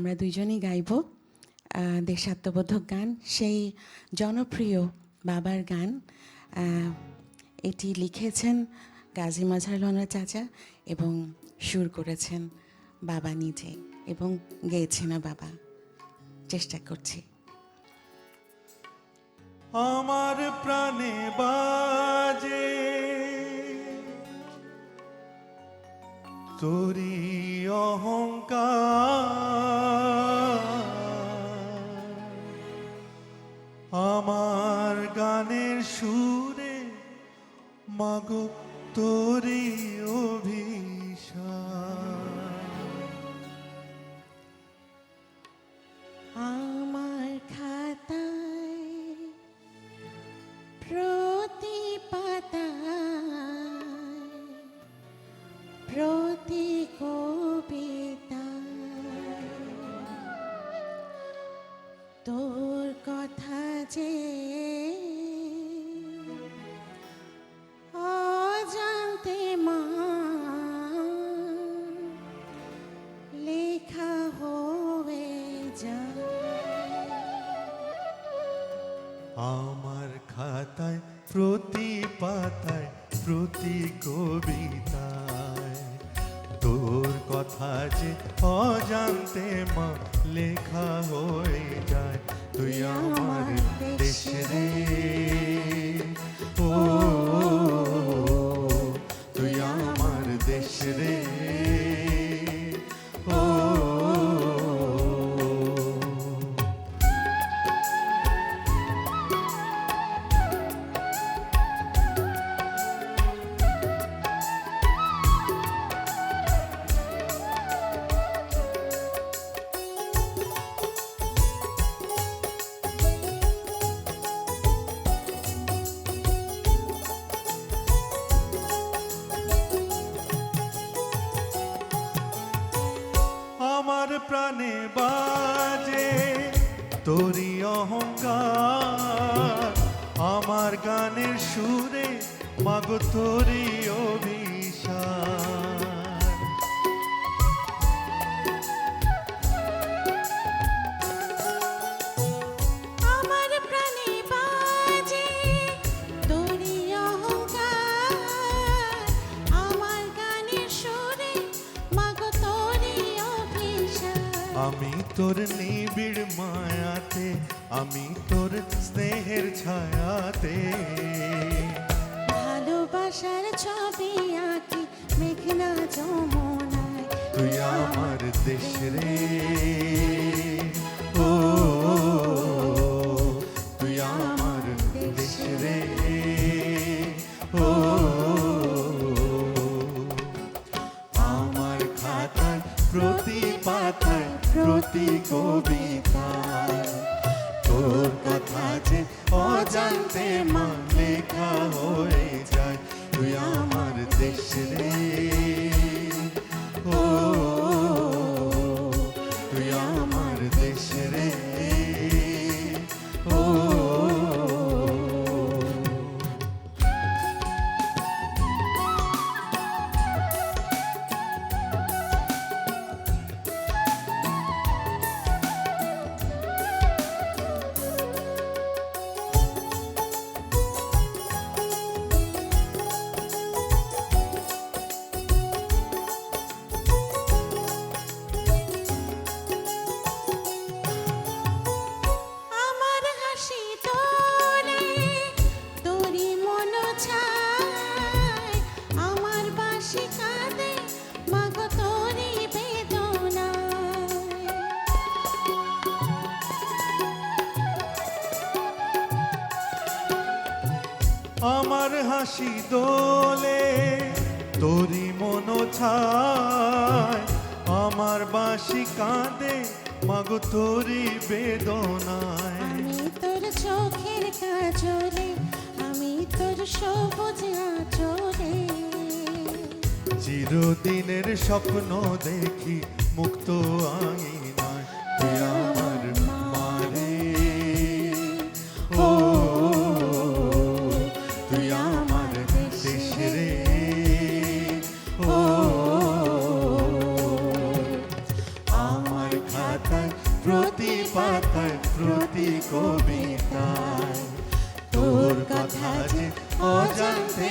আমরা দুইজনই গাইব দেশাত্মবোধক গান, সেই জনপ্রিয় বাবার গান। এটি লিখেছেন গাজী মাজহারুল হক চাচা এবং সুর করেছেন বাবা নিজে এবং গেয়েছেন বাবা। চেষ্টা করছি। আমার প্রাণে বাজে তোরি অহংকার, আমার গানের সুরে মাগো তোরি অভিশাপ। আমার খাতায় প্রতি পাতায় প্রতি কবিতায় তোর কথা যে অজান্তে মা লেখা হয়ে যায়। আমার খাতায় প্রতি পাতায় প্রতি কবিতায় তোর কথা যে অজান্তে মা লেখা হয়ে যায়। তুই আমার দেশ রে, ও তুই আমার দেশ রে, ও আমার প্রাণে বাজে তোরি অহংকার, আমার গানের সুরে মাগো তোরি অভিশাপ। আমার প্রাণে বাজে তোরি অহংকার, আমার গানের সুরে মাগো তোরি অভিশাপ। আমি তোর নিবিড় মায়াতে, আমি তোর স্নেহের ছায়াতে ভালোবাসার ছবি আঁকি মেঘনা যমুনায়। তুই আমার দেশ রে, ও তুই আমার দেশ রে, ও আমার খাতায় প্রতি পাতায় প্রতি কবিতায় তোর কথা যে অজান্তে মা লেখা হয়ে যায়। তুই আমার দেশ রে, ও তুই আমার দেশ রে, ও আমার হাসি তোলে তোরি মন ছায়, আমার বাঁশি কাঁদে মাগো তোরি বেদনায়। আমার হাসি দোলে তোরি মন ছায়, আমার বাঁশি কাঁদে মাগো তোরি বেদনায়। আমি তোর চোখের কাজলে, আমি তোর সবুজ আঁচলে, চিরদিনের স্বপ্ন দেখি মুক্ত আঙিনায়। তুই আমার মারে, ও তুই আমার দেশ রে, ও আমার খাতা পাতায় প্রতি পাতায় প্রতি কবিতায় তোর কথা যে অজান্তে